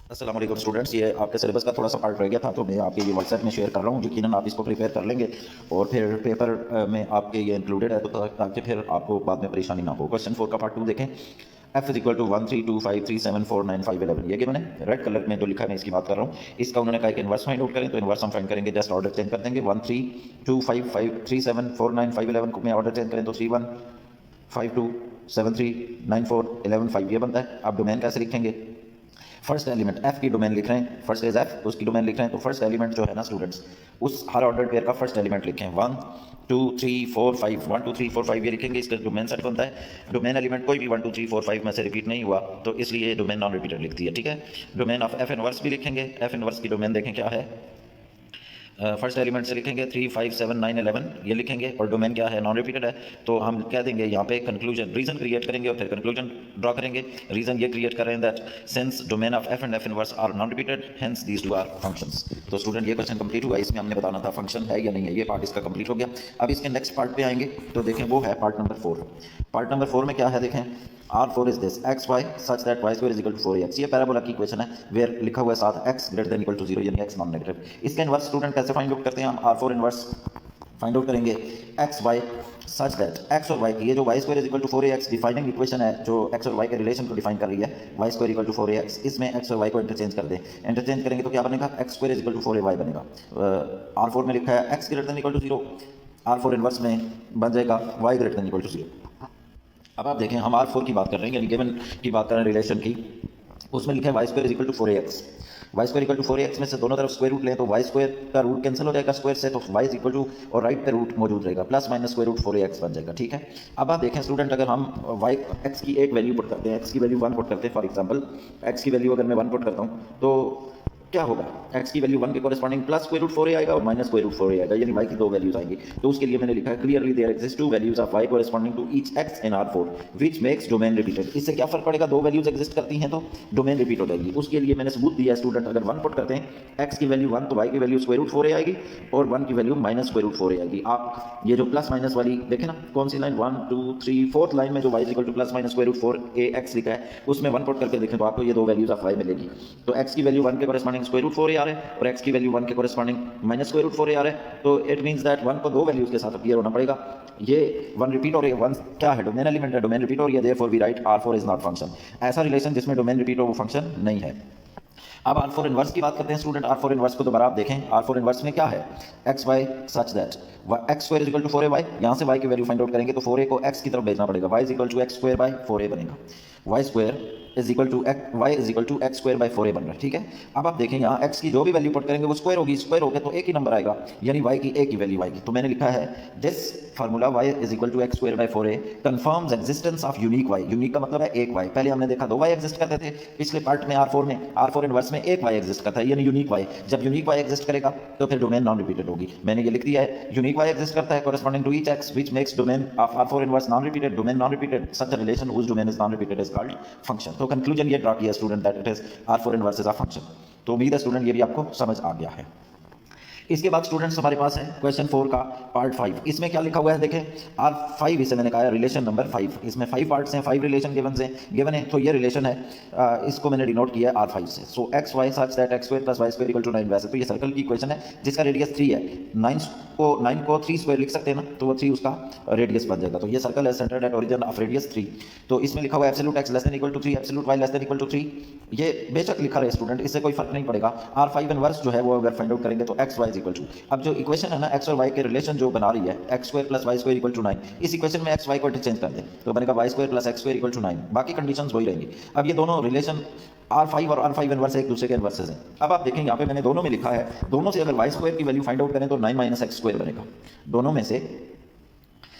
अस्सलाम वालेकुम स्टूडेंट्स, ये आपके सिलेबस का थोड़ा सा पार्ट रह गया था तो मैं आपके ये व्हाट्सएप में शेयर कर रहा हूँ। यकीनन आप इसको प्रिपेयर कर लेंगे और फिर पेपर में आपके ये इंक्लूडेड है तो ताकि फिर आपको बाद में परेशानी ना हो। क्वेश्चन 4 का पार्ट 2 देखें। f इज इक्वल टू 13253749511 ये मैंने रेड कलर में जो लिखा है मैं इसकी बात कर रहा हूँ। इसका उन्होंने कहा कि इन्वर्स फाइंड आउट करें तो इन्वर्स हम फाइंड करेंगे, जस्ट ऑर्डर चेंज कर देंगे। 13255374951 में ऑर्डर चेंज करें तो 3152739411 ये बनता है। आप डोमेन कैसे लिखेंगे? फर्स्ट एलिमेंट f की डोमेन लिख रहे हैं, फर्स्ट इज f उसकी डोमेन लिख रहे हैं तो फर्स्ट एलिमेंट जो है ना स्टूडेंट्स, उस हर ऑर्डर पेयर का फर्स्ट एलिमेंट लिखें। 1 2 3 4 5 1 2 3 4 5 ये लिखेंगे। इसका डोमेन सेट बनता है। डोमेन एलिमेंट कोई भी 1 2 3 4 5 में से रिपीट नहीं हुआ तो इसलिए डोमेन नॉन रिपीटेड लिखती है। ठीक है, डोमेन ऑफ f इनवर्स भी लिखेंगे। f इनवर्स की डोमेन देखें क्या है। फर्स्ट एलिमेंट से लिखेंगे 3 5 7 9 11 ये लिखेंगे और डोमेन क्या है, नॉन रिपीटेड है तो हम कह देंगे यहाँ पे कंक्लूजन, रीजन क्रिएट करेंगे और फिर कंक्लूजन ड्रॉ करेंगे। रीजन ये क्रिएट कर रहे हैं that since domain of f and f inverse are non repeated hence these two are functions. तो स्टूडेंट ये क्वेश्चन कंप्लीट हुआ। इसमें हमने बताना था फंक्शन है या नहीं है, ये पार्ट इसका कंप्लीट हो गया। अब इसके नेक्स्ट पार्ट पे आएंगे तो देखें वो है पार्ट नंबर 4। पार्ट नंबर 4 में क्या है देखें। R4 is this xy such that y square is equal to 4ax। ये पैराबोला की इक्वेशन है वेयर लिखा हुआ है साथ x greater than equal to 0 यानी x नॉन नेगेटिव। इसका इनवर्स स्टूडेंट कैसे फाइंड आउट करते हैं हम? R4 इनवर्स फाइंड आउट करेंगे xy सच दैट x और y की, ये जो y square is equal to 4ax defining equation है जो x और y के रिलेशन को डिफाइन कर रही है, y square equal to 4ax, इसमें x और y को इंटरचेंज कर दें। इंटरचेंज करेंगे तो क्या बनेगा? x square is equal to 4ay बनेगा। R4 में लिखा है x greater than equal to 0, R4 inverse में बन जाएगा y greater than equal to 0। अब आप देखें हम R4 की बात कर रहे हैं यानी गिवन की बात कर रहे हैं रिलेशन की, उसमें लिखा है y square is equal to 4ax। y square equal to 4ax में से दोनों तरफ स्क्वायर रूट लें तो y स्क्वायर का रूट कैंसिल हो जाएगा स्क्वायर से, तो y इज इक्वल टू और राइट पे रूट मौजूद रहेगा plus minus square root 4ax बन जाएगा। ठीक है, अब आप देखें स्टूडेंट अगर हम y x की एक वैल्यू पुट करते हैं, x की वैल्यू 1 पुट करते हैं, फॉर एग्जांपल x की वैल्यू अगर मैं 1 पुट करता हूँ तो क्या होगा? x की वैल्यू 1 के corresponding plus square root 4a आएगा और माइनस स्क्वायर रूट 4a आएगा, यानी y की दो वैल्यूज आएंगी। तो उसके लिए मैंने लिखा है clearly there exist two values of y corresponding to each x in R4 which makes domain repeated. इससे क्या फर्क पड़ेगा? दो वैल्यूज एग्जिस्ट करती हैं तो डोमेन रिपीट हो जाएगी। उसके लिए मैंने सबूत दिया है स्टूडेंट, अगर 1 पुट करते हैं x की वैल्यू 1 तो y की वैल्यू स्क्वायर रूट 4a आएगी और 1 की value minus square root 4a आएगी। आप ये जो प्लस माइनस वाली देखें ना, कौन सी लाइन 1 2 3 4th लाइन में जो y equal to plus minus square root 4ax लिखा है उसमें 1 पुट करके देखें तो आपको ये दो वैल्यूज ऑफ y मिलेगी। तो x की वैल्यू 1 के कॉरेस्पॉन्डिंग स्क्वायर रूट 4a आ रहा है और x की वैल्यू 1 के corresponding minus square root 4a आ रहा है, तो इट मींस दैट 1 को दो वैल्यूज के साथ अपीयर होना पड़ेगा। ये 1 रिपीट हो रही है, 1 क्या है? डोमेन एलिमेंट है, डोमेन रिपीट हो रही है, therefore we write R4 is not function. ऐसा रिलेशन जिसमें डोमेन रिपीट हो वो फंक्शन नहीं है। अब R4 इनवर्स की बात करते हैं स्टूडेंट। R4 इनवर्स को दोबारा आप देखें, R4 इनवर्स में क्या है? xy such that x square is equal to 4ay, यहाँ से y की वैल्यू फाइंड आउट करेंगे तो 4a को x की तरफ भेजना पड़ेगा, y is equal to x square by 4a बनेगा, y square is equal to y is equal to x square by 4a बन रहा है। ठीक है, अब आप देखें यहाँ x की जो भी वैल्यू पुट करेंगे वो स्क्वायर होगी, स्क्वायर हो गया तो एक ही नंबर आएगा यानी y की एक ही वैल्यू आएगी। तो मैंने लिखा है this formula y is equal to x square by 4a confirms existence of unique y। Unique का मतलब है एक y। पहले हमने देखा दो y एग्जिस्ट करते थे, पिछले पार्ट में R4 इनवर्स में एक y एग्जिस्ट करता है यानी यूनिक y। जब यूनिक y एग्जिस्ट करेगा तो फिर डोमेन नॉन रिपीटेड होगी। मैंने ये लिख दिया है यूनिक y एग्जिस्ट करता है corresponding to each x which makes domain of R4 inverse non-repeated, domain non-repeated, such a relation whose domain is non-repeated is called function। तो conclusion ये ड्रा किया student that it is R4 inverse is a function। तो उम्मीद है student ये भी आपको समझ आ गया है। इसके बाद स्टूडेंट्स हमारे पास है क्वेश्चन 4 का पार्ट 5। इसमें क्या लिखा हुआ है देखें, R5 इसे मैंने कहा है रिलेशन नंबर 5। इसमें 5 पार्ट्स हैं, 5 रिलेशन गिवन है तो ये रिलेशन है, इसको मैंने डिनोट किया है R5 से। So x y such that x square plus y square equal to 9। वैसे तो ये सर्कल की इक्वेशन है जिसका रेडियस 3 है, 9 को 3 स्क्वायर लिख सकते हैं ना, तो वो 3 उसका रेडियस बन जाएगा। तो ये सर्कल है centred at origin of radius 3। तो इसमें लिखा हुआ है absolute x less than equal to 3, absolute y less than equal to 3। ये बेशक लिखा रहे स्टूडेंट, इससे कोई फर्क नहीं पड़ेगा। R5 इनवर्स जो है वो अगर फाइंड आउट करेंगे तो x y is equal to, अब जो इक्वेशन है ना x और y के रिलेशन जो बना रही है x square plus y square equal to 9, इस इक्वेशन में x y को इंटरचेंज कर दें तो बनेगा y square plus x square equal to 9। बाकी कंडीशंस वही रहेंगी। अब ये दोनों रिलेशन R5 और R5 इनवर्स एक दूसरे के इनवर्सेस हैं। अब आप देखें यहाँ पे मैंने दोनों में लिखा है, दोनों से अगर y स्क्वायर की वैल्यू फाइंड आउट करें तो 9 माइनस एक्स स्क्वायर बनेगा। दोनों में से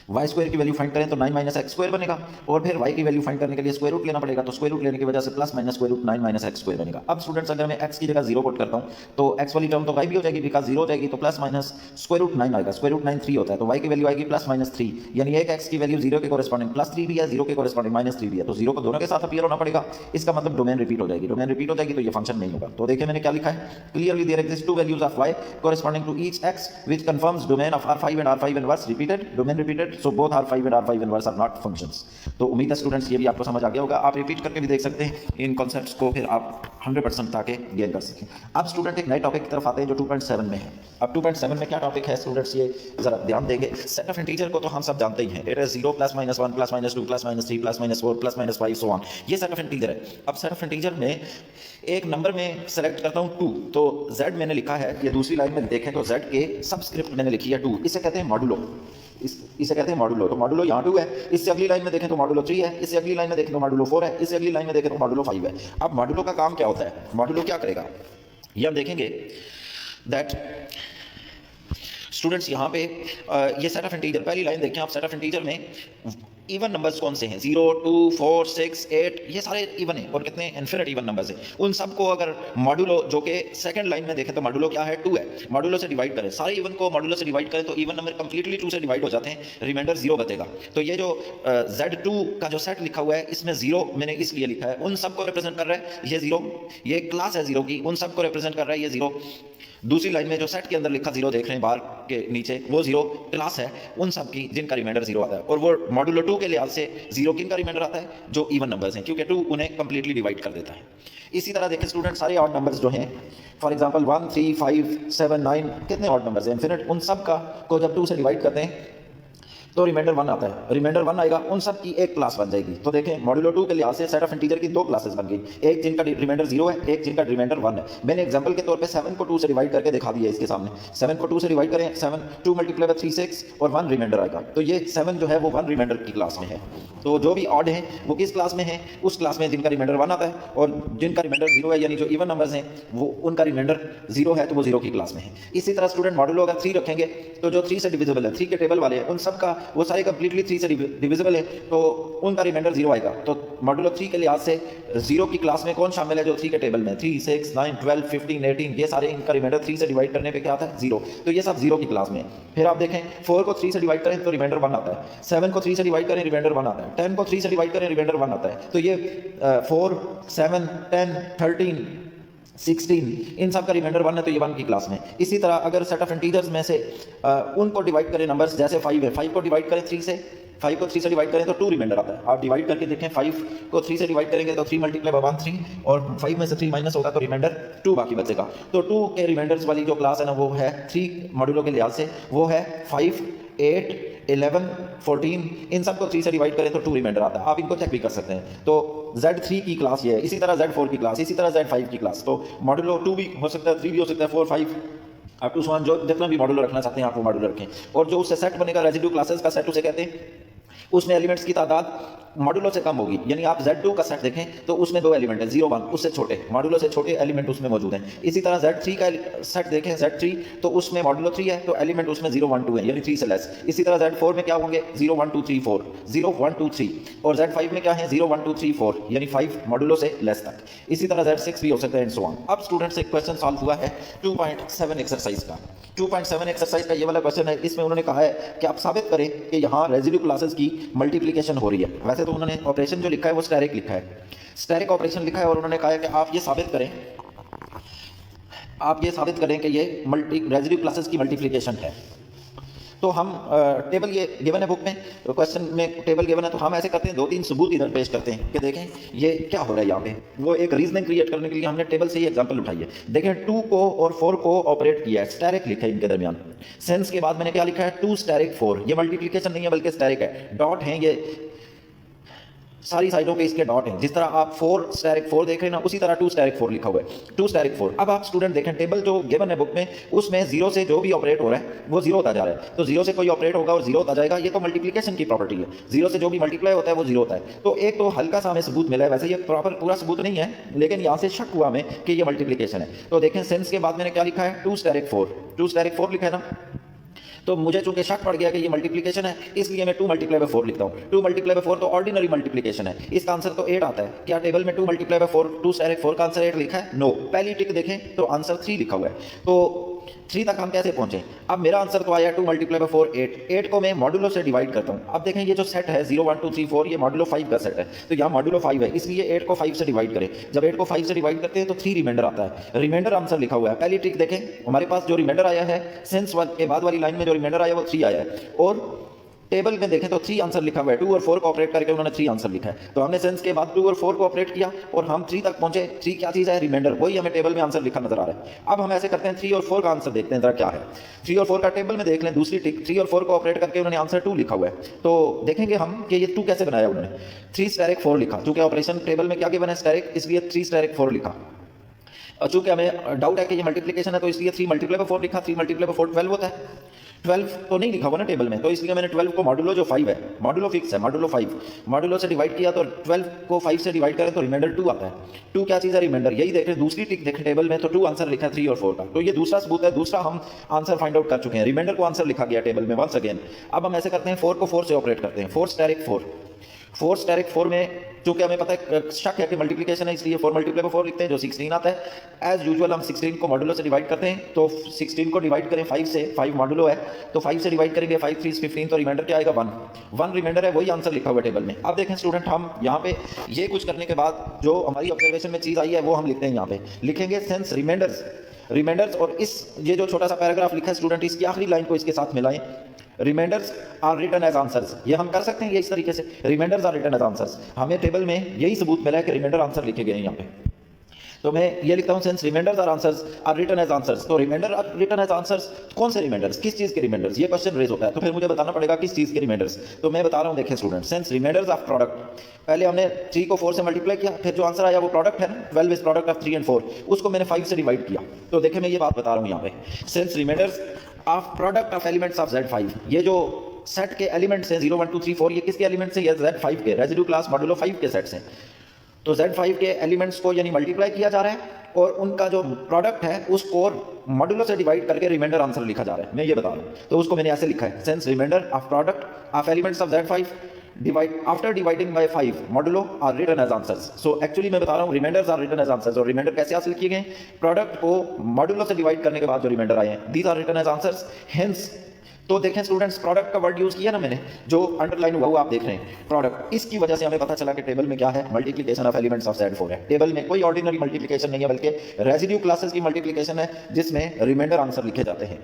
y स्क्वायर की वैल्यू फाइंड करें तो 9 माइनस एक्स स्क्वायर बनेगा और फिर y की वैल्यू फाइंड करने के लिए स्क्वायर रूट लेना पड़ेगा, तो स्क्वायर रूट लेने की वजह से plus minus square root 9 minus x square बनेगा। अब स्टूडेंट्स अगर मैं x की जगह 0 पुट करता हूं तो x वाली टर्म तो गायब भी हो जाएगी बिकॉज 0 हो जाएगी, तो प्लस माइनस स्क्वायर रूट 9 आएगा। स्क्वायर रूट 9 3 होता है तो y की वैल्यू आएगी प्लस माइनस 3, यानी एक x की वैल्यू 0 के कॉरेस्पॉन्डिंग प्लस 3 भी है, 0 के कॉरेस्पॉन्डिंग माइनस 3 भी है, तो 0 को दोनों के साथ अपीयर होना पड़ेगा। इसका मतलब डोमेन रिपीट हो जाएगी। डोमेन रिपीट हो जाएगी तो ये फंक्शन नहीं होगा। तो देखिए मैंने क्या लिखा है, clearly there exist two values of y corresponding to each x which confirms domain of R5 and R5 inverse repeated, domain repeated, so both R5 and R5 inverse are not functions. तो उम्मीद है students ये भी आपको समझ आ गया होगा। आप रिपीट करके भी देख सकते हैं इन कॉन्सेप्ट्स को, फिर आप 100% ताकि गेन कर सकें। अब स्टूडेंट एक नए टॉपिक की तरफ आते हैं जो 2.7 में है। अब 2.7 में क्या टॉपिक है स्टूडेंट्स, ये ज़रा ध्यान देंगे। सेट ऑफ इंटीजर को तो हम सब जानते ही हैं, इट इज 0 +-1 +-2 +-3 +-4 +-5 सो ऑन, ये सेट ऑफ इंटीजर है। अब सेट ऑफ इंटीजर में एक नंबर में सेलेक्ट करता हूँ 2, तो z मैंने लिखा है, ये दूसरी लाइन में देखें तो z के सबस्क्रिप्ट मैंने लिखी है 2, इसे कहते हैं मॉडुलो, इसे कहते हैं मॉडुलो। तो मॉडुलो यहाँ 2 है, इससे अगली लाइन में देखें तो मॉडुलो 3 है, इससे अगली लाइन में देखें तो मॉडुलो 4 है, इससे अगली लाइन में देखें तो मॉडुलो 5 है। अब मॉडुलो का काम क्या होता है, मॉडुलो क्या करेगा, ये हम देखेंगे दैट स्टूडेंट्स यहाँ पे ये सेट ऑफ इंटीजर, पहली लाइन देखें आप, सेट ऑफ इंटीजर में इवन नंबर्स कौन से हैं, 0 2 4 6 8, ये सारे इवन हैं और कितने इन्फिनिट इवन नंबर्स हैं। उन सबको अगर मॉडुलो, जो कि सेकंड लाइन में देखें तो मॉडुलो क्या है, 2 है, मॉडुलो से डिवाइड करें, सारे इवन को मॉडुलो से डिवाइड करें तो इवन नंबर कंप्लीटली 2 से डिवाइड हो जाते हैं, रिमाइंडर 0 बचेगा। तो ये जो Z2 का जो सेट लिखा हुआ है इसमें 0 मैंने इसलिए लिखा है, उन सबको रिप्रेजेंट कर रहा है ये 0, ये क्लास है 0 की, उन सबको रिप्रेजेंट कर रहा है ये 0। दूसरी लाइन में जो सेट के अंदर लिखा 0 देख रहे हैं बार के नीचे, वो 0 क्लास है उन सब की जिनका रिमाइंडर 0 आता है, और वो मॉडुलो 2 के लिहाज से 0 किन का रिमाइंडर आता है, जो इवन नंबर्स हैं, क्योंकि 2 उन्हें कंप्लीटली डिवाइड कर देता है। इसी तरह देखें स्टूडेंट, सारे ऑड नंबर्स जो हैं, फॉर एग्जांपल 1 3 5 7 9, कितने ऑड नंबर्स हैं इनफिनिट, उन सब का को जब 2 से डिवाइड करते हैं तो रिमाइंडर 1 आता है, रिमाइंडर 1 आएगा, उन सब की एक क्लास बन जाएगी। तो देखें मॉडुलो 2 के लिहाज से सेट ऑफ इंटीजर की 2 क्लासेस बन गई, एक जिनका रिमाइंडर 0 है, एक जिनका रिमाइंडर 1 है। मैंने एग्जांपल के तौर पे 7 को 2 से डिवाइड करके दिखा दिया इसके सामने, 7 को 2 से डिवाइड करें, 7 2 × 3 6 और 1 रिमाइंडर आएगा, तो ये 7 जो है वो 1 रिमाइंडर की क्लास में है। तो जो भी ऑड है वो किस क्लास में है, उस क्लास में जिनका रिमाइंडर 1 आता है, और जिनका रिमाइंडर 0 है यानी जो इवन नंबर्स हैं वो उनका रिमाइंडर 0 है तो वो 0 की क्लास में है। इसी तरह स्टूडेंट मॉडुलो अगर 3 रखेंगे तो जो 3 से डिविजिबल है, 3 के टेबल वाले हैं, उन सब का वो सारे कंप्लीटली 3 से डिविजिबल है तो उनका रिमाइंडर 0 आएगा। तो मॉडुलो 3 के लिहाज से 0 की क्लास में कौन शामिल है, जो 3 के टेबल में, 3 6 9 12 15 18, ये सारे इनका रिमाइंडर 3 से डिवाइड करने पे क्या आता है, 0, तो ये सब 0 की क्लास में है। फिर आप देखें 4 को 3 से डिवाइड करें तो रिमाइंडर 1 आता है, 7 को 3 से डिवाइड करें रिमाइंडर 1 आता है, 10 को 3 से डिवाइड करें रिमाइंडर 1 आता है। तो ये 4 7 10 13 16 इन सब का रिमाइंडर 1 है तो ये 1 की क्लास में। इसी तरह अगर सेट ऑफ इंटीजर्स में से उनको डिवाइड करें नंबर्स, जैसे 5 है, 5 को डिवाइड करें 3 से, 5 को 3 से डिवाइड करें तो 2 रिमाइंडर आता है। आप डिवाइड करके देखें, 5 को 3 से डिवाइड करेंगे तो 3 × 1 3, और 5 में से 3 माइनस होगा तो रिमाइंडर 2 बाकी बचेगा। तो 2 के रिमाइंडर्स वाली जो क्लास है ना वो है 3 मॉडुलो के लिहाज से, वो है 5 8 11 14, इन सब को 3 से डिवाइड करें तो 2 रिमाइंडर आता है। आप इनको चेक भी कर सकते हैं। तो Z3 की क्लास ये है, इसी तरह Z4 की क्लास, इसी तरह Z5 की क्लास। तो मॉडुलो 2 भी हो सकता है, 3 भी हो सकता है, 4 5 अप टू 1, जो जितना भी मॉडुलो रखना चाहते हैं आप वो मॉडुलो रखें। और जो उससे सेट बनेगा रेजिड्यू क्लासेस का सेट उसे कहते हैं, उसमें एलिमेंट्स की तादाद मॉडुलो से कम होगी, यानी आप Z2 का सेट देखें तो उसमें 2 एलिमेंट हैं, 0 1, उससे छोटे, मॉडुलो से छोटे एलिमेंट उसमें मौजूद हैं। इसी तरह Z3 का सेट देखें, Z3 तो उसमें मॉडुलो 3 है तो एलिमेंट उसमें 0 1 2 है, यानी 3 से लेस। इसी तरह Z4 में क्या होंगे, 0 1 2 3 4, 0 1 2 3, और Z5 में क्या है, 0 1 2 3 4, यानी 5 मॉडुलो से लेस तक। इसी तरह Z6 भी हो सकता है एंड सो ऑन। अब स्टूडेंट्स एक क्वेश्चन सॉल्व हुआ है 2.7 एक्सरसाइज का। 2.7 एक्सरसाइज का ये वाला क्वेश्चन है, इसमें उन्होंने कहा है कि आप साबित करें कि यहाँ रेजिड्यू क्लासेस की मल्टीप्लिकेशन हो रही है। वैसे तो उन्होंने ऑपरेशन जो लिखा है वो स्टैटिक लिखा है, स्टैटिक ऑपरेशन लिखा है, और उन्होंने कहा है कि आप ये साबित करें कि ये रेजिड्यू क्लासेस की मल्टीप्लिकेशन है। तो हम टेबल ये गिवन है बुक में, क्वेश्चन में टेबल गिवन है, तो हम ऐसे करते हैं 2-3 सबूत इधर पेश करते हैं कि देखें ये क्या हो रहा है यहाँ पे। वो एक रीजनिंग क्रिएट करने के लिए हमने टेबल से ही एग्जांपल उठाई है। देखें 2 को और 4 को ऑपरेट किया है, स्टैटिक लिखा है इनके दरमियान। सेंस के बाद मैंने क्या लिखा है, 2 स्टैटिक 4, ये मल्टीप्लिकेशन नहीं है बल्कि स्टैटिक है, डॉट है, ये सारी साइडों पे इसके डॉट हैं। जिस तरह आप 4 स्टैटिक 4 देख रहे हैं ना, उसी तरह 2 स्टैटिक 4 लिखा हुआ है, 2 स्टैटिक 4। अब आप स्टूडेंट देखें टेबल जो गिवन है बुक में, उसमें 0 से जो भी ऑपरेट हो रहा है वो 0 होता जा रहा है। तो 0 से कोई ऑपरेट होगा और 0 होता जाएगा, ये तो मल्टीप्लिकेशन की प्रॉपर्टी है। 0 से जो भी मल्टीप्लाई होता है वो 0 होता है। तो एक तो हल्का सा हमें सबूत मिला है, वैसे ये प्रॉपर पूरा सबूत नहीं है, लेकिन यहाँ से शक हुआ हमें कि ये मल्टीप्लिकेशन है। तो देखें सेंस के बाद मैंने क्या लिखा है, 2 स्टैटिक 4, 2 स्टैटिक 4 लिखा है ना, तो मुझे चूंकि शक पड़ गया कि ये मल्टीप्लिकेशन है, इसलिए मैं 2 × 4 लिखता हूँ। 2 × 4 तो ऑर्डिनरी मल्टीप्लिकेशन है, इसका आंसर तो 8 आता है। क्या टेबल में 2 × 4 2 स्टैटिक 4 का आंसर 8 लिखा है? नो। पहली टिक देखें तो आंसर 3 लिखा हुआ है। तो 3 तक हम कैसे पहुंचे? अब मेरा आंसर तो आया 2 × 4 8, 8 को मैं मॉडुलो से डिवाइड करता हूँ। अब देखें ये जो सेट है 0 1 2 3 4, ये मॉडुलो 5 का सेट है, तो यहाँ मॉडुलो 5 है, इसलिए 8 को 5 से डिवाइड करें। जब 8 को 5 से डिवाइड करते हैं तो 3 रिमाइंडर आता है, रिमाइंडर आंसर लिखा हुआ है। पहली ट्रिक देखें, हमारे पास जो रिमाइंडर आया है सेंस के बाद वाली लाइन में जो रिमाइंडर आया वो 3 आया है, और टेबल में देखें तो 3 आंसर लिखा हुआ है, 2 और 4 को ऑपरेट करके उन्होंने 3 आंसर लिखा है। तो हमने सेंस के बाद 2 और 4 को ऑपरेट किया और हम 3 तक पहुंचे। 3 क्या चीज़ है? रिमाइंडर। वही हमें टेबल में आंसर लिखा नजर आ रहा है। अब हम ऐसे करते हैं 3 और 4 का आंसर देखते हैं जरा क्या है। 3 और 4 का टेबल में देख लें, दूसरी टिक 3 और 4 को ऑपरेट करके उन्होंने आंसर 2 लिखा हुआ है। तो देखेंगे हम कि ये 2 कैसे बनाया उन्होंने। 3 स्टेरिक 4 लिखा, चूंकि ऑपरेशन टेबल में क्या गिवन है? स्टेरिक, इसलिए 3 स्टेरिक 4 लिखा। और चूंकि हमें डाउट है कि ये मल्टीप्लिकेशन है तो इसलिए 3 मल्टीप्लाई बाय 4 लिखा। 3 मल्टीप्लाई बाय 4 12 होता है। 12 तो नहीं लिखा हुआ ना टेबल में, तो इसलिए मैंने 12 को मॉडुलो जो 5 है, मॉडुलो फिक्स है, मॉडुलो 5, मॉडुलो से डिवाइड किया तो 12 को 5 से डिवाइड करें तो रिमाइंडर 2 आता है। 2 क्या चीज़ है? रिमाइंडर। यही देख रहे हैं, दूसरी टिक देखें टेबल में तो 2 आंसर लिखा है 3 और 4 का। तो ये दूसरा सबूत है, दूसरा हम आंसर फाइंड आउट कर चुके हैं। रिमाइंडर को आंसर लिखा गया टेबल में वंस अगेन। अब हम ऐसे करते हैं 4 को 4 से ऑपरेट करते हैं। 4 स्टेरिक 4, 4 स्टेरिक 4 में चूंकि हमें पता है शक है कि मल्टीप्लिकेशन है, इसलिए 4 मल्टीप्लाई बाय 4 लिखते हैं जो 16 आता है। एज यूजुअल हम 16 को मॉडुलो से डिवाइड करते हैं, तो 16 को डिवाइड करें 5 से, 5 मॉडुलो है तो 5 से डिवाइड करेंगे, 5 3 15, तो रिमाइंडर क्या आएगा? 1 रिमाइंडर है, वही आंसर लिखा हुआ है टेबल में। अब देखें स्टूडेंट, हम यहाँ पे ये कुछ करने के बाद जो हमारी ऑब्जर्वेशन में चीज़ आई है वो हम लिखते हैं, यहाँ पे लिखेंगे सेंस रिमाइंडर्स और इस ये जो छोटा सा पैराग्राफ लिखा है स्टूडेंट, इसकी आखिरी लाइन को इसके साथ मिलाएं। Remainders are written as answers, ये हम कर सकते हैं ये इस तरीके से, remainders are written as answers. हमें टेबल में यही सबूत मिला है कि रिमाइंडर आंसर लिखे गए हैं यहाँ पे। तो मैं ये लिखता हूँ since remainders are answers are written as answers. तो remainder are written as answers, कौन से रिमाइंडर्स, किस चीज़ के रिमाइंडर्स? ये क्वेश्चन रेज होता है तो फिर मुझे बताना पड़ेगा किस चीज़ के रिमाइंडर्स। तो मैं बता रहा हूँ, देखें student, since remainders of product, पहले हमने 3 को 4 से मल्टीप्लाई किया, फिर जो आंसर आया वो प्रोडक्ट है ना, 12 इज प्रोडक्ट ऑफ 3 एंड 4, उसको मैंने 5 से डिवाइड किया। तो देखें मैं ये बात बता रहा हूँ यहाँ पे, since remainders of product of elements of Z5, ये जो सेट के एलिमेंट्स हैं 0 1 2 3 4, ये किसके एलिमेंट्स हैं? ये Z5 के, रेजिड्यू क्लास मॉडुलो 5 के सेट्स हैं। तो Z5 के एलिमेंट्स को यानी मल्टीप्लाई किया जा रहा है और उनका जो प्रोडक्ट है उसको मॉडुलो से डिवाइड करके रिमाइंडर आंसर लिखा जा रहा है। मैं ये बता रहा हूँ, तो उसको मैंने ऐसे लिखा है, since remainder of product of elements of Z5 divide after dividing by 5 modulo are written as answers. So actually मैं बता रहा हूँ remainders are written as answers. और रिमाइंडर कैसे हासिल किए गए? प्रोडक्ट को मॉडुलो से डिवाइड करने के बाद जो रिमाइंडर आए हैं, these are written as answers. Hence, तो देखें स्टूडेंट्स, प्रोडक्ट का वर्ड यूज किया ना मैंने, जो अंडरलाइन हुआ वो आप देख रहे हैं प्रोडक्ट, इसकी वजह से हमें पता चला कि टेबल में क्या है? Multiplication of elements of Z4 है। टेबल में कोई ऑर्डिनरी मल्टीप्लिकेशन नहीं है, बल्कि रेजिड्यू क्लासेस की मल्टीप्लिकेशन है जिसमें रिमाइंडर आंसर लिखे जाते हैं।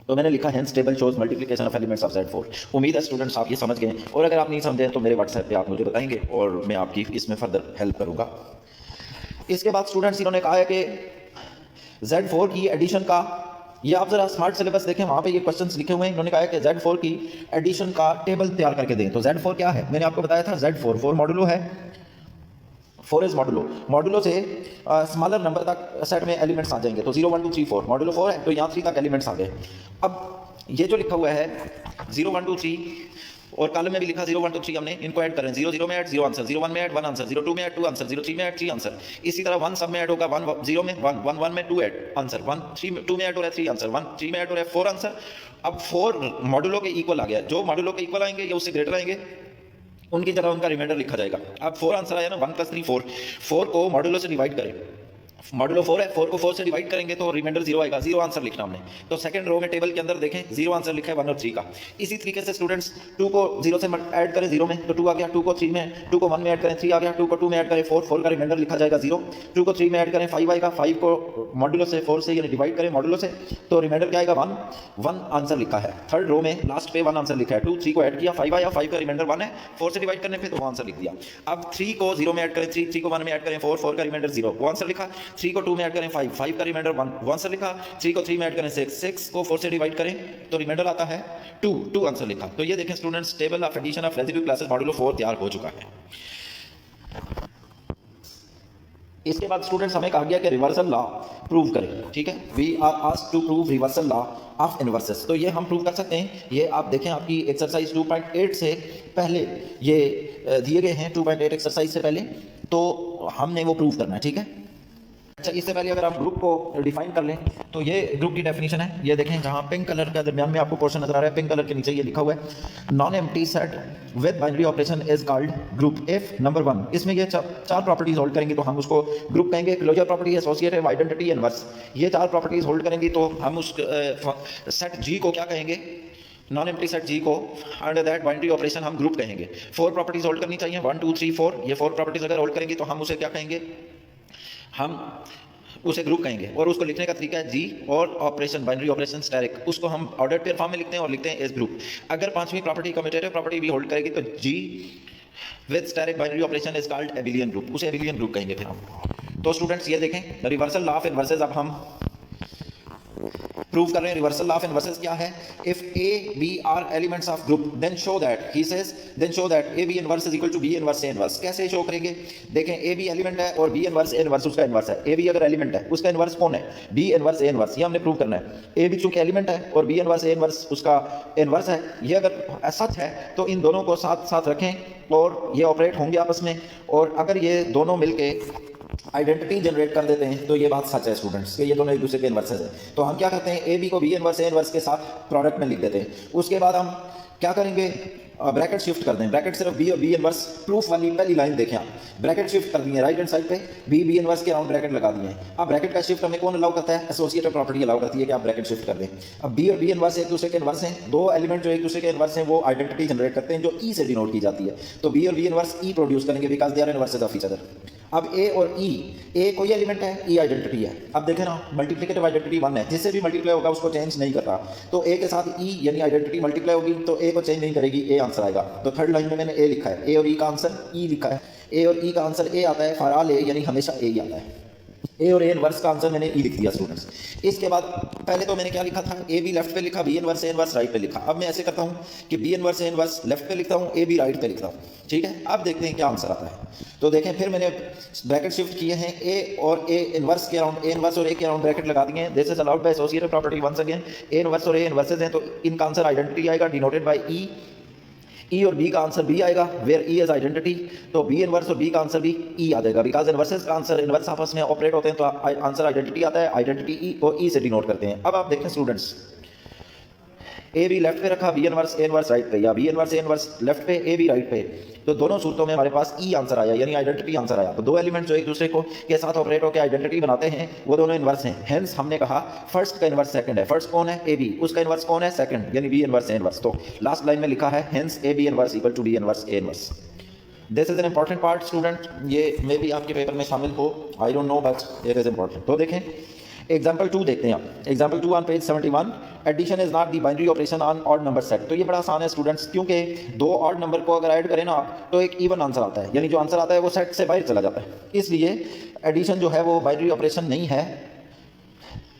तो मैंने लिखा hence table shows multiplication of elements of Z4। उम्मीद है स्टूडेंट्स आप ये समझ गए, और अगर आप नहीं समझे तो मेरे व्हाट्सएप पे आप मुझे बताएंगे और मैं आपकी इसमें फर्दर हेल्प करूंगा। इसके बाद स्टूडेंट्स इन्होंने कहा है कि Z4 की एडिशन का, ये आप जरा स्मार्ट सिलेबस देखें, वहाँ पे ये क्वेश्चंस लिखे हुए हैं। इन्होंने कहा है कि Z4 की एडिशन का टेबल तैयार करके दें। तो Z4 क्या है? मैंने आपको बताया था Z4 4 मॉडुलो है, 4 इज मॉडुलो, मॉडुलो से स्मॉलर नंबर तक सेट में एलिमेंट्स आ जाएंगे। तो 0 1 2 3 4 मॉडुलो 4 है, तो यहाँ 3 तक एलिमेंट्स आ गए। अब ये जो लिखा हुआ है 0 1 2 3 और कॉलम में भी लिखा 0 1 2 3, हमने इनको ऐड करें। 0 0 में ऐड 0 आंसर, 0 1 में ऐड 1 आंसर, 0 2 में ऐड 2 आंसर, 0 3 में ऐड 3 आंसर। इसी तरह 1 सब में ऐड होगा, 1 0 में 1 1 1 में 2 ऐड आंसर, 1 3 2 में ऐड हो रहा है 3 आंसर, 1 3 में ऐड हो रहा है 4 आंसर। अब 4 मॉडुलो के इक्वल आ गया, जो मॉडुलो के इक्वल आएंगे या उससे ग्रेटर आएंगे उनकी जगह उनका रिमाइंडर लिखा जाएगा। अब 4 आंसर आया ना, 1 + 3 4, 4 को मॉडुलो से डिवाइड करें, मॉडुलो 4 है, 4 को 4 से डिवाइड करेंगे तो रिमाइंडर 0 आएगा, 0 आंसर लिखना हमने। तो सेकंड रो में टेबल के अंदर देखें 0 आंसर लिखा है 1 और 3 का। इसी तरीके से स्टूडेंट्स 2 को 0 से ऐड करें 0 में तो 2 आ गया, 2 को 3 में, 2 को 1 में ऐड करें 3 आ गया, 2 को 2 में ऐड करें 4, 4 का रिमाइंडर लिखा जाएगा 0, 2 को 3 में ऐड करें 5 आएगा, 5 को मॉडुलो से 4 से यानी डिवाइड करें मॉडुलो से तो रिमाइंडर क्या आएगा 1, 1 आंसर लिखा है। थर्ड रो में लास्ट पे 1 आंसर लिखा है, 2 3 को ऐड किया 5 आया, 5 का रिमाइंडर 1 है, 4 से डिवाइड करने पे तो वो आंसर लिख दिया। अब 3 को 0 में ऐड करें 3, 3 को 1 में ऐड करें 4, 4 का रिमाइंडर 0, वो आंसर लिखा। 3 को 2 में ऐड करें 5, 5 का रिमाइंडर 1, वो आंसर लिखा। 3 को 3 में ऐड करें 6, 6 को 4 से डिवाइड करें तो रिमाइंडर आता है 2, 2 आंसर लिखा। तो ये देखें students, table of addition of residue classes modulo 4 तैयार हो चुका है। इसके बाद स्टूडेंट्स हमें कहा गया कि रिवर्सल लॉ प्रूव करें, ठीक है। We are asked to prove reversal law of inverses. तो ये हम प्रूव कर सकते हैं, ये आप देखें आपकी एक्सरसाइज 2.8 से पहले ये दिए गए हैं, 2.8 एक्सरसाइज से पहले, तो हमने वो प्रूव करना है, ठीक है। अच्छा, इससे पहले अगर आप ग्रुप को डिफाइन कर लें तो ये ग्रुप की डेफिनेशन है, ये देखें जहाँ पिंक कलर का दरमियान में आपको पोर्शन नजर आ रहा है, पिंक कलर के नीचे ये लिखा हुआ है non empty set with binary operation is called group if number 1। इसमें ये चार प्रॉपर्टीज होल्ड करेंगी तो हम उसको ग्रुप कहेंगे। Closure property, associative, identity, inverse, ये 4 प्रॉपर्टीज होल्ड करेंगी तो हम उस सेट जी को क्या कहेंगे? नॉन एम्प्टी सेट जी को अंडर दैट बाइनरी ऑपरेशन हम ग्रुप कहेंगे। 4 प्रॉपर्टीज होल्ड करनी चाहिए, 1 2 3 4, ये 4 प्रॉपर्टीज अगर होल्ड करेंगी तो हम उसे क्या कहेंगे? हम उसे ग्रुप कहेंगे, और उसको लिखने का तरीका है जी, और ऑपरेशन बाइनरी ऑपरेशन स्टैटिक, उसको हम ऑर्डर्ड पेयर फॉर्म में लिखते हैं और लिखते हैं एज ग्रुप। अगर पांचवी प्रॉपर्टी कम्यूटेटिव प्रॉपर्टी भी होल्ड करेगी तो G with static binary operation is called abelian group, उसे एबिलियन ग्रुप कहेंगे फिर हम। तो स्टूडेंट्स ये देखें रिवर्सल लॉ ऑफ इनवर्सेस अब हम प्रूव कर रहे हैं। रिवर्सल लॉ ऑफ इनवर्सेस क्या है? If a b are elements of group then show that, he says then show that a b inverse is equal to b inverse a inverse. कैसे शो करेंगे? देखें ए बी एलिमेंट है और b inverse a inverse उसका inverse है। A B अगर element है उसका इनवर्स कौन है? बी इनवर्स ए इनवर्स, ये हमने प्रूव करना है। ए बी चूंकि एलिमेंट है और बी इनवर्स ए इनवर्स उसका इनवर्स है, ये अगर सच है तो इन दोनों को साथ साथ रखें और ये ऑपरेट होंगे आपस में, और अगर ये दोनों मिलके आइडेंटिटी जनरेट कर देते हैं तो ये बात सच है स्टूडेंट्स कि ये दोनों एक दूसरे के इनवर्सेस हैं। तो हम क्या करते हैं, ए बी को बी इनवर्स ए इनवर्स के साथ प्रोडक्ट में लिख देते हैं। उसके बाद हम क्या करेंगे, ब्रैकेट शिफ्ट कर दें। ब्रैकेट सिर्फ बी और बी इनवर्स प्रूफ वाली पहली लाइन देखें आप, ब्रैकेट शिफ्ट कर दिए राइट हैंड साइड पे, बी बी इनवर्स के अराउंड ब्रैकेट लगा दिए। अब ब्रैकेट का शिफ्ट हमें कौन अलाउ करता है? एसोसिएटिव प्रॉपर्टी अलाउ करती है कि आप ब्रैकेट शिफ्ट कर दें। अब बी और बी इनवर्स एक दूसरे के इनवर्स हैं, दो एलिमेंट जो एक दूसरे के इनवर्स हैं वो आइडेंटिटी जनरेट करते हैं जो ई से डिनोट की जाती है। तो बी और बी इनवर्स ई प्रोड्यूस करेंगे because they are inverses of each other. अब ए और ई, ए कोई एलिमेंट है, ई आइडेंटिटी है। अब देखें ना मल्टीप्लिकेटिव आइडेंटिटी 1 है, जिससे भी मल्टीप्लाई होगा उसको चेंज नहीं करता। तो ए के साथ ई यानी आइडेंटिटी मल्टीप्लाई होगी तो ए को चेंज नहीं करेगी, ए आंसर आएगा। तो थर्ड लाइन में मैंने ए लिखा है, ए और ई का आंसर ई लिखा है, ए और ई का आंसर ए आता है, फॉर ऑल ए यानी हमेशा ए ही आता है। ए और ए इनवर्स का आंसर मैंने ई लिख दिया स्टूडेंट्स। इसके बाद पहले तो मैंने क्या लिखा था, ए बी लेफ्ट पे लिखा, b inverse a inverse right पे लिखा। अब मैं ऐसे करता हूँ कि b inverse a inverse left पे लिखता हूँ, ए बी राइट पे लिखता हूँ, ठीक है। अब देखते हैं क्या आंसर आता है। तो देखें फिर मैंने ब्रैकेट शिफ्ट किए हैं, ए और ए इनवर्स के अराउंड, ए इनवर्स और ए के अराउंड ब्रैकेट लगा दिए हैं। This is allowed by associative property once again. A inverse और ए इनवर्सेस हैं तो इनका आंसर आइडेंटिटी आएगा डिनोटेड बाय ई। ई और बी का आंसर बी आएगा वेयर ई इज आइडेंटिटी, तो बी इनवर्स और बी का आंसर भी ई आ जाएगा बिकॉज इनवर्सेस का आंसर इनवर्स आपस में ऑपरेट होते हैं तो आंसर आइडेंटिटी आता है, आइडेंटिटी ई को ई से डिनोट करते हैं। अब आप देखें स्टूडेंट्स, ए बी लेफ्ट पे रखा, b inverse a inverse right पे, या b inverse a inverse left पे, ए बी राइट पे, तो दोनों सूरतों में हमारे पास ई आंसर आया यानी आइडेंटिटी आंसर आया। तो दो एलिमेंट जो एक दूसरे को के साथ ऑपरेट होकर आइडेंटिटी बनाते हैं वो दोनों इनवर्स हैं। हेंस हमने कहा फर्स्ट का इनवर्स सेकंड है। फर्स्ट कौन है? ए बी, उसका इनवर्स कौन है? सेकंड यानी बी इनवर्स ए इनवर्स। तो लास्ट लाइन में लिखा है hence a b inverse equal to b inverse a inverse. This is an important part student, ये मे बी आपके पेपर में शामिल हो, I don't know but it is important. तो देखें एग्जाम्पल 2 देखते हैं आप। Example 2 on page 71, addition is not the binary operation on odd number set. तो ये बड़ा आसान है स्टूडेंट्स, क्योंकि दो ऑड नंबर को अगर ऐड करें ना आप तो एक इवन आंसर आता है, यानी जो आंसर आता है वो सेट से बाहर चला जाता है। इसलिए एडिशन जो है वो बाइनरी ऑपरेशन नहीं है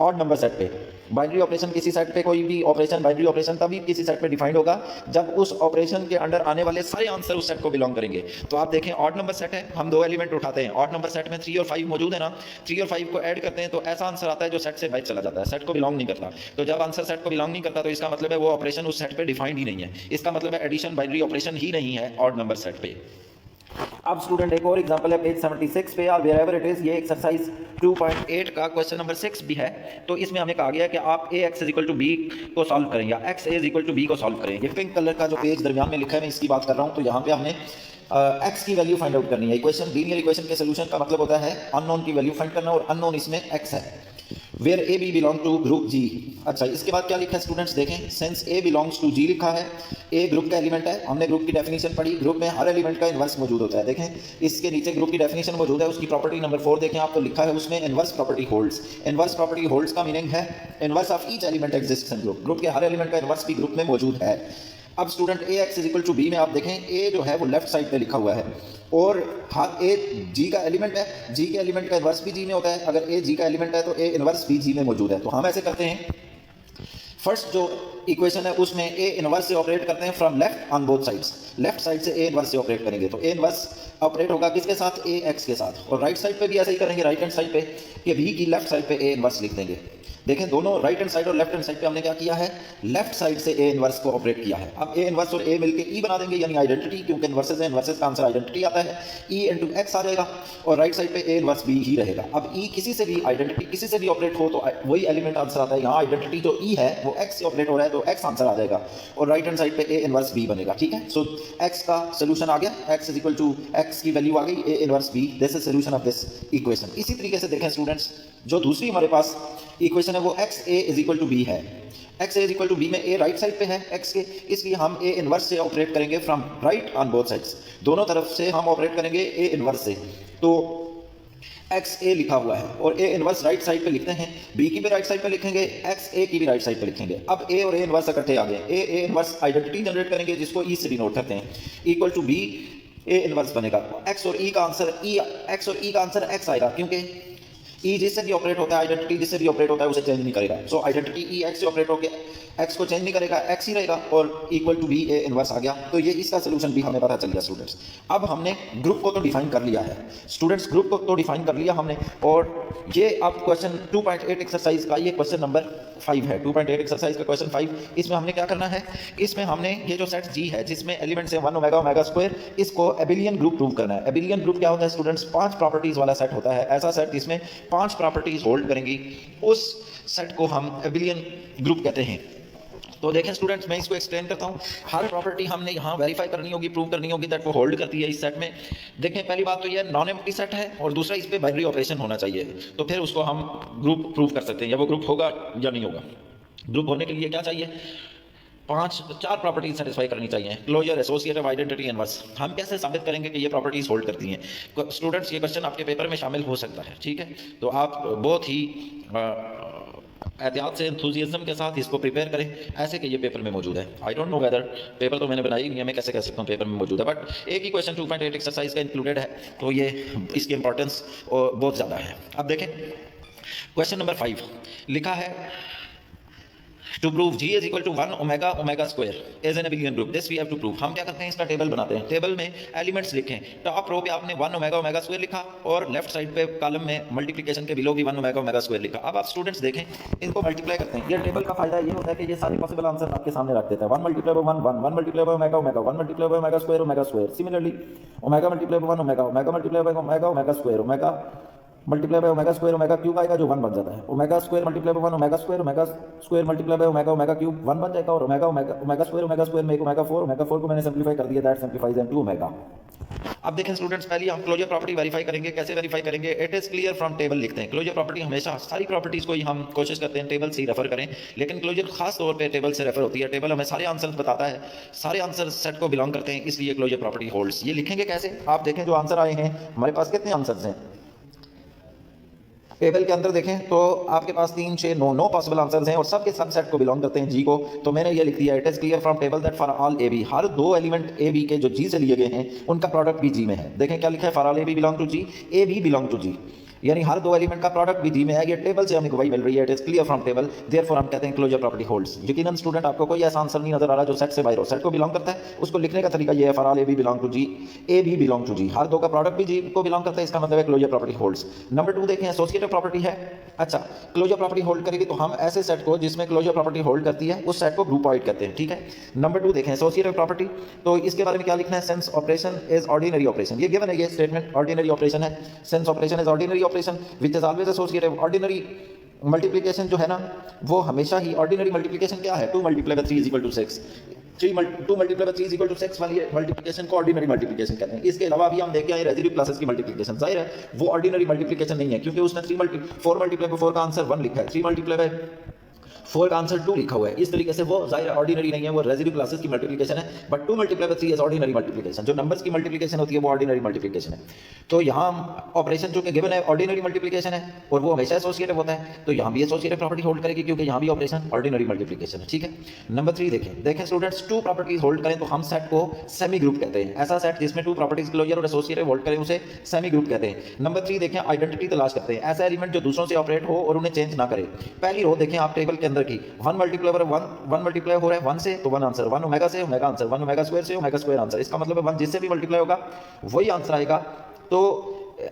ऑड नंबर सेट पे। बाइनरी ऑपरेशन किसी सेट पे, कोई भी ऑपरेशन बाइनरी ऑपरेशन तभी किसी सेट पे डिफाइंड होगा जब उस ऑपरेशन के अंडर आने वाले सारे आंसर उस सेट को बिलोंग करेंगे। तो आप देखें ऑड नंबर सेट है, हम दो एलिमेंट उठाते हैं, ऑड नंबर सेट में 3 और 5 मौजूद है ना, 3 और 5 को ऐड करते हैं तो ऐसा आंसर आता है जो सेट से बाहर चला जाता है, सेट को बिलोंग नहीं करता। तो जब आंसर सेट को बिलोंग नहीं करता तो इसका मतलब है वो ऑपरेशन उस सेट पे डिफाइंड ही नहीं है, इसका मतलब है एडिशन बाइनरी ऑपरेशन ही नहीं है ऑड नंबर सेट पे। अब स्टूडेंट एक और एग्जांपल है पेज 76 पे, और वेयरएवर इट इज, ये एक्सरसाइज 2.8 का क्वेश्चन नंबर 6 भी है। तो इसमें हमें कहा गया कि आप a x is equal to b को सॉल्व करें या x is equal to b को सॉल्व करें। ये पिंक कलर का जो पेज दरमियान में लिखा है मैं इसकी बात कर रहा हूँ। तो यहाँ पे हमने एक्स की वैल्यू फाइंड आउट करनी है। इक्वेशन लीनियर इक्वेशन के सोल्यूशन का मतलब होता है अननोन की वैल्यू फाइंड करना, और अननोन इसमें एक्स है। Where a b belong to group G. अच्छा इसके बाद क्या लिखा है स्टूडेंट्स देखें, since a belongs to G लिखा है, ए ग्रुप का एलिमेंट है, हमने ग्रुप की डेफिनेशन पढ़ी, ग्रुप में हर एलिमेंट का इनवर्स मौजूद होता है। देखें इसके नीचे ग्रुप की डेफिनेशन मौजूद है, उसकी प्रॉपर्टी नंबर 4 देखें आप, तो लिखा है उसमें inverse property holds. Inverse property holds का मीनिंग है inverse of each element exists in group, group के हर एलिमेंट का इनवर्स भी ग्रुप में मौजूद है। अब student a x is equal to b में आप देखें ए जो है वो लेफ्ट साइड पे लिखा हुआ है, और हाँ ए जी का एलिमेंट है, जी के एलिमेंट का इनवर्स भी जी में होता है। अगर ए जी का एलिमेंट है तो ए इनवर्स भी जी में मौजूद है। तो हम ऐसे करते हैं, फर्स्ट जो इक्वेशन है उसमें ए इनवर्स से ऑपरेट करते हैं from left on both sides, left side से ए इनवर्स से ऑपरेट करेंगे तो ए इनवर्स ऑपरेट होगा किसके साथ? ए एक्स के साथ। और राइट साइड पे भी ऐसे ही करेंगे, राइट हैंड साइड पे कि बी की लेफ्ट साइड पे ए इनवर्स लिख देंगे। देखें दोनों राइट हैंड साइड और लेफ्ट हैंड साइड पे हमने क्या किया है, लेफ्ट साइड से ए इनवर्स को ऑपरेट किया है। अब ए इनवर्स और ए मिलके ई बना देंगे यानी आइडेंटिटी, क्योंकि इनवर्सेस है, इनवर्सेस का आंसर आइडेंटिटी आता है, ई इनटू एक्स आ जाएगा, और राइट साइड पे ए इनवर्स बी ही रहेगा। अब ई किसी से भी आइडेंटिटी किसी से भी ऑपरेट हो तो वही एलिमेंट आंसर आता है। यहाँ आइडेंटिटी जो ई है वो एक्स से ऑपरेट हो रहा है तो एक्स आंसर आ जाएगा, और राइट हैंड साइड पे ए इनवर्स बी बनेगा। ठीक है, सो एक्स का सोल्यूशन आ गया, x is equal to x की वैल्यू आ गई, a inverse b, this is solution of this equation. इसी तरीके से देखें स्टूडेंट्स, जो दूसरी हमारे पास इक्वेशन है वो x a is equal to b है। X a is equal to b में ए राइट साइड पे है एक्स के, इसलिए हम ए इनवर्स से ऑपरेट करेंगे from right on both sides, दोनों तरफ से हम ऑपरेट करेंगे ए इनवर्स से। तो एक्स ए लिखा हुआ है और ए इनवर्स राइट साइड पे लिखते हैं, बी की भी राइट साइड पे लिखेंगे, एक्स ए की भी राइट साइड पे लिखेंगे। अब ए और ए इनवर्स इकट्ठे आ गए, ए इनवर्स आइडेंटिटी जनरेट करेंगे जिसको ई से डिनोट करते हैं, equal to b a inverse बनेगा। एक्स और ई का आंसर एक्स और ई का आंसर एक्स आएगा, क्योंकि ई जिससे भी ऑपरेट होता है, आइडेंटिटी जिससे भी ऑपरेट होता है उसे चेंज नहीं करेगा। सो आइडेंटिटी ई एक्स से ऑपरेट होकर एक्स को चेंज नहीं करेगा, एक्स ही रहेगा और equal to b a inverse आ गया। तो ये इसका सोल्यूशन भी हमें पता चल गया स्टूडेंट्स। अब हमने ग्रुप को तो डिफाइन कर लिया है स्टूडेंट्स, ग्रुप को तो डिफाइन कर लिया हमने। और ये अब क्वेश्चन 2.8 एक्सरसाइज का ये क्वेश्चन नंबर 5 है, 2.8 एक्सरसाइज का क्वेश्चन 5। इसमें हमने क्या करना है, इसमें हमने ये जो सेट जी है जिसमें एलिमेंट्स है 1 ओमेगा ओमेगा स्क्वायर, इसको एबिलियन ग्रुप प्रूव करना है। एबिलियन ग्रुप क्या होता है स्टूडेंट्स, 5 प्रॉपर्टीज वाला सेट होता है। ऐसा सेट जिसमें 5 प्रॉपर्टीज होल्ड करेंगी, उस सेट को हम एबिलियन ग्रुप कहते हैं। तो देखें स्टूडेंट्स, मैं इसको एक्सप्लेन करता हूँ। हर प्रॉपर्टी हमने यहाँ वेरीफाई करनी होगी, प्रूव करनी होगी दैट वो होल्ड करती है इस सेट में। देखें पहली बात तो ये नॉन एम्प्टी सेट है और दूसरा इस पर बाइनरी ऑपरेशन होना चाहिए, तो फिर उसको हम ग्रुप प्रूव कर सकते हैं, या वो ग्रुप होगा या नहीं होगा। ग्रुप होने के लिए क्या चाहिए, 4 प्रॉपर्टीज सेटिस्फाई करनी चाहिए, क्लोजर, एसोसिएटिव, आइडेंटिटी, इनवर्स। हम कैसे साबित करेंगे कि ये प्रॉपर्टीज होल्ड करती हैं स्टूडेंट्स, ये क्वेश्चन आपके पेपर में शामिल हो सकता है, ठीक है। तो आप बहुत ही एहतियात से, एंथुजियाज्म के साथ इसको प्रिपेयर करें, ऐसे कि ये पेपर में मौजूद है। आई डोंट नो वेदर, पेपर तो मैंने बनाई नहीं है, मैं कैसे कह सकता हूँ पेपर में मौजूद है, बट एक ही क्वेश्चन 2.8 एक्सरसाइज का इंक्लूडेड है, तो ये इसकी इंपॉर्टेंस बहुत ज़्यादा है। अब देखें क्वेश्चन नंबर 5 लिखा है, to prove g is equal to 1 omega omega square as an abelian group, this we have to prove. हम क्या करते हैं, इसका टेबल बनाते हैं। टेबल में एलिमेंट्स लिखें, टॉप रो पे आपने 1 ओमेगा ओमेगा स्क्वायर लिखा और लेफ्ट साइड पे कॉलम में मल्टीप्लिकेशन के बिलो भी 1 ओमेगा ओमेगा स्क्वायर लिखा। अब आप स्टूडेंट्स देखें, इनको मल्टीप्लाई करते हैं। ये टेबल का फायदा ये होता है कि ये सारे पॉसिबल आंसर आपके सामने रख देता है। 1 multiply by 1 1 multiply by omega omega 1 multiply by omega square. Similarly omega multiply by 1 omega omega multiply by omega omega square, omega multiply by omega square omega cube आएगा जो 1 बन जाता है। Omega square multiply by 1 omega square multiply by omega omega cube 1 बन जाएगा, और omega square में एक ओमेगा 4 को मैंने सिंपलीफाई कर दिया, दैट सिंपलीफाइज इनटू ओमेगा। अब देखें स्टूडेंट्स, पहले हम क्लोजर प्रॉपर्टी वेरीफाई करेंगे। कैसे वेरीफाई करेंगे, it is clear from table लिखते हैं। क्लोजर प्रॉपर्टी हमेशा सारी प्रॉपर्टीज को ही हम कोशिश करते हैं टेबल से ही रेफर करें, लेकिन क्लोजर खास तौर पे टेबल से रेफर होती है। टेबल हमें सारे आंसर बताता है, सारे आंसर सेट को बिलोंग करते हैं, इसलिए क्लोजर प्रॉपर्टी होल्ड्स। ये लिखेंगे कैसे, आप देखें जो आंसर आए हैं हमारे पास, कितने आंसर्स हैं टेबल के अंदर देखें तो आपके पास 3 6 9 पॉसिबल आंसर्स हैं और सब के सब सेट को बिलोंग करते हैं जी को। तो मैंने ये लिख दिया, it is clear from table that for all a b, हर 2 एलिमेंट ए बी के जो जी से लिए गए हैं उनका प्रोडक्ट भी जी में है। देखें क्या लिखा है, for all a b belong to G, a b belong to G, यानी हर 2 एलिमेंट का प्रोडक्ट भी जी में है। ये टेबल से हमें गवाही मिल रही है, it is clear from table, therefore हम कहते हैं क्लोजर प्रॉपर्टी होल्ड्स। यकीनन स्टूडेंट आपको कोई ऐसा आंसर नहीं नजर आ रहा जो सेट से बाहर हो, सेट को बिलोंग करता है, उसको लिखने का तरीका ये है, for all a b belong to G, a b belong to G, हर 2 का प्रोडक्ट भी जी को बिलोंग करता है, इसका मतलब है क्लोजर प्रॉपर्टी होल्ड्स। नंबर 2 देखें, एसोसिएटिव प्रॉपर्टी है। अच्छा, क्लोजर प्रॉपर्टी होल्ड करेगी तो हम ऐसे सेट को जिसमें क्लोजर प्रॉपर्टी होल्ड करती है उस सेट को ग्रुपॉइड कहते हैं, ठीक है। नंबर 2 देखें, एसोसिएटिव प्रॉपर्टी, तो इसके बारे में क्या लिखना है, sense operation is ordinary operation. ये गिवन है, ये स्टेटमेंट ऑर्डिनरी ऑपरेशन है, sense operation is ordinary operation which is always associative. Ordinary multiplication जो है ना, वो हमेशा ही, ऑर्डिनरी मल्टीप्लिकेशन क्या है, 2 multiply by 3 is equal to 6, 2 multiply by 3 is equal to 6 वाली मल्टीप्लिकेशन को ऑर्डिनरी मल्टीप्लिकेशन कहते हैं। इसके अलावा भी हम देख के आए रेसिड्यू क्लासेस की मल्टीप्लिकेशन, जाहिर है वो ऑर्डिनरी मल्टीप्लिकेशन नहीं है, क्योंकि उसने 4 मल्टीप्लाई बाय 4 का आंसर 1 लिखा है, 3 मल्टीप्लाई बाय 4 का आंसर 2 लिखा हुआ है, इस तरीके से वो जाहिर ऑर्डिनरी नहीं है, वो रेसिड्यू क्लासेस की मल्टीप्लिकेशन है। But 2 multiply by 3 is ordinary multiplication, जो नंबर्स की मल्टीप्लिकेशन होती है वो ऑर्डिनरी मल्टीप्लिकेशन है। तो यहाँ ऑपरेशन जो कि गिवन है ऑर्डिनरी मल्टीप्लिकेशन है और वो हमेशा एसोसिएटिव होता है, तो यहाँ भी एसोसिएटिव प्रॉपर्टी होल्ड करेगी क्योंकि यहाँ भी ऑपरेशन ऑर्डिनरी मल्टीप्लिकेशन है, ठीक है। नंबर 3 देखें स्टूडेंट्स, 2 प्रॉपर्टीज होल्ड करें तो हम सेट को सेमी ग्रुप कहते हैं। ऐसा सेट जिसमें 2 प्रॉपर्टीज क्लोजर और एसोसिएटिव होल्ड करें उसे सेमी ग्रुप कहते हैं। नंबर 3 देखें, आइडेंटिटी तलाश करते हैं, ऐसा एलिमेंट जो दूसरों से ऑपरेट हो और उन्हें चेंज ना करे। पहली रो देखें आप टेबल के अंदर की, 1 मल्टीप्लाई हो रहा है 1 से तो 1 आंसर, 1 ओमेगा से ओमेगा आंसर, 1 ओमेगा स्क्वायर से ओमेगा स्क्वायर आंसर, इसका मतलब है 1 जिससे भी मल्टीप्लाई होगा वही आंसर आएगा। तो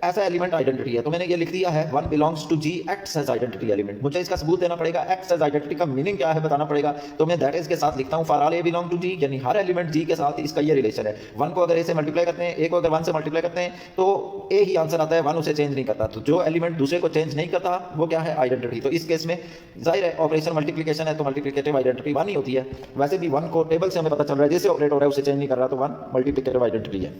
ऐसा एलिमेंट आइडेंटिटी है, तो मैंने ये लिख दिया है 1 belongs to G acts as identity element. मुझे इसका सबूत देना पड़ेगा, एक्ट्स एज आइडेंटिटी का मीनिंग क्या है बताना पड़ेगा, तो मैं दैट इज के साथ लिखता हूं, for all a belong to G, यानी हर एलिमेंट जी के साथ इसका ये रिलेशन है। 1 को अगर ए से मल्टीप्लाई करते हैं, ए को अगर 1 से मल्टीप्लाई करते हैं तो ए ही आंसर आता है, 1 उसे चेंज नहीं करता। तो जो एलिमेंट दूसरे को चेंज नहीं करता वो क्या है, आइडेंटिटी। तो इस केस में जाहिर है ऑपरेशन मल्टीप्लिकेशन है तो मल्टीप्लिकेटिव आइडेंटिटी 1 ही होती है। वैसे भी 1 को टेबल से हमें पता चल रहा है जैसे ऑपरेट हो रहा है उसे चेंज नहीं कर रहा, तो 1 मल्टीप्लिकेटिव आइडेंटिटी है।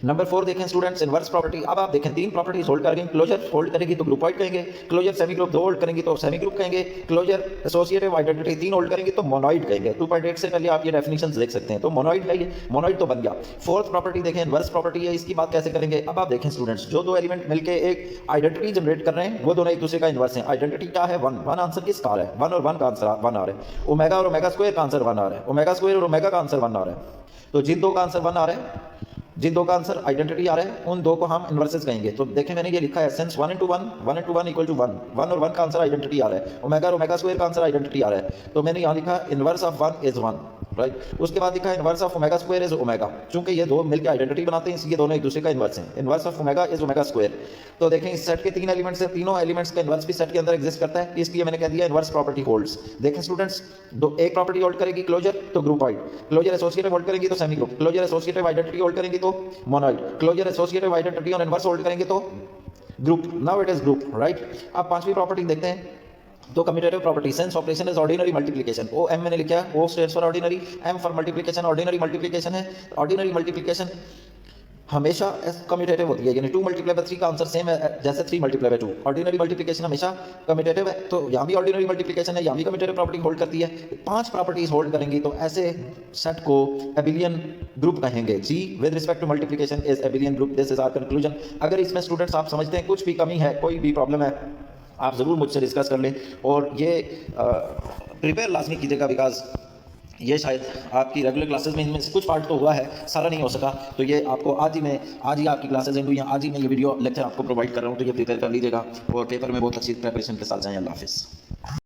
नंबर 4 देखें स्टूडेंट्स इनवर्स प्रॉपर्टी। अब आप देखें 3 प्रॉपर्टीज होल्ड करेंगे, क्लोजर होल्ड करेगी तो ग्रुपॉइड कहेंगे, क्लोजर सेमी ग्रुप 2 होल्ड करेंगी तो सेमी ग्रुप कहेंगे, क्लोजर एसोसिएटिव आइडेंटिटी 3 होल्ड करेंगे तो मोनोइड कहेंगे। 2.8 से पहले आप ये डेफिनेशंस देख सकते हैं, तो मोनोइड है, ये मोनोइड तो बन गया। फोर्थ प्रॉपर्टी देखें इनवर्स प्रॉपर्टी है, इसकी बात कैसे करेंगे। अब आप देखें स्टूडेंट्स जो दो एलिमेंट मिलकर एक आइडेंटिटी जनरेट कर रहे हैं वो दोनों एक दूसरे का इनवर्स है। आइडेंटिटी क्या है, 1 आंसर किस का आ रहा है, 1 और 1 का आंसर 1 आ रहा है, ओमेगा और ओमेगा स्क्वायर का आंसर 1 आ रहा है, ओमेगा स्क्वायर और ओमेगा का आंसर 1 आ रहा है। तो जिन दो का आंसर 1 आ रहा है, जिन दो का आंसर आइडेंटिटी आ रहा है, उन दो को हम इन्वर्सेस कहेंगे। तो देखें मैंने ये लिखा है सेंस 1 into 1 1 into 1 = 1, 1 और 1 का आंसर आइडेंटिटी आ रहा है, ओमेगा और ओमेगा स्क्वायर का आंसर आइडेंटिटी आ रहा है, तो मैंने यहाँ लिखा इनवर्स ऑफ 1 is 1, राइट। उसके बाद लिखा है inverse of omega square is omega, चूंकि ये दो मिलकर आइडेंटिटी बनाते हैं इसलिए दोनों एक दूसरे का इनवर्स हैं। Inverse of omega is omega square. तो देखें इस सेट के 3 एलिमेंट्स हैं, तीनों एलिमेंट्स का इनवर्स भी सेट के अंदर एग्जिस्ट करता है, इसलिए मैंने कह दिया इनवर्स प्रॉपर्टी होल्ड्स। देखें स्टूडेंट्स एक प्रॉपर्टी होल्ड करेगी क्लोजर तो ग्रुपॉइड, क्लोजर एसोसिएटिव होल्ड करेंगी तो semigroup, closure associative identity hold करेंगी तो मोनोइड, क्लोजर एसोसिएटिव आइडेंटिटी और इनवर्स होल्ड करेंगे तो group. Now it is group, right. अब पांचवी प्रॉपर्टी देखते हैं, तो commutative property since operation is ordinary multiplication. O M मैंने लिखा है, O stands for ordinary, M for multiplication, ordinary multiplication है। ऑर्डिनरी मल्टीप्लिकेशन हमेशा कम्यूटेटिव होती है, यानी 2 × 3 का आंसर सेम है जैसे 3 × 2। ऑर्डिनरी मल्टीप्लिकेशन हमेशा कम्यूटेटिव है, तो यहाँ भी ऑर्डिनरी मल्टीप्लिकेशन है, यहाँ भी कम्यूटेटिव प्रॉपर्टी होल्ड करती है। 5 प्रॉपर्टीज होल्ड करेंगी तो ऐसे सेट को एबिलियन ग्रुप कहेंगे। G with respect to multiplication is abelian group, this is our conclusion. अगर इसमें स्टूडेंट्स आप समझते हैं कुछ भी कमी है, कोई भी प्रॉब्लम है, आप ज़रूर मुझसे डिस्कस कर लें। और ये प्रिपेयर लाजमी कीजिएगा, बिकॉज ये शायद आपकी रेगुलर क्लासेस में इनमें से कुछ पार्ट तो हुआ है, सारा नहीं हो सका। तो ये आपको आज ही आपकी क्लासेस एंड हुई हैं, आज ही मैं ये वीडियो लेक्चर आपको प्रोवाइड कर रहा हूँ, तो ये प्रिपेयर कर लीजिएगा और पेपर में बहुत अच्छी प्रिपरेशन के साथ जाएँ। अल्लाह हाफिज़।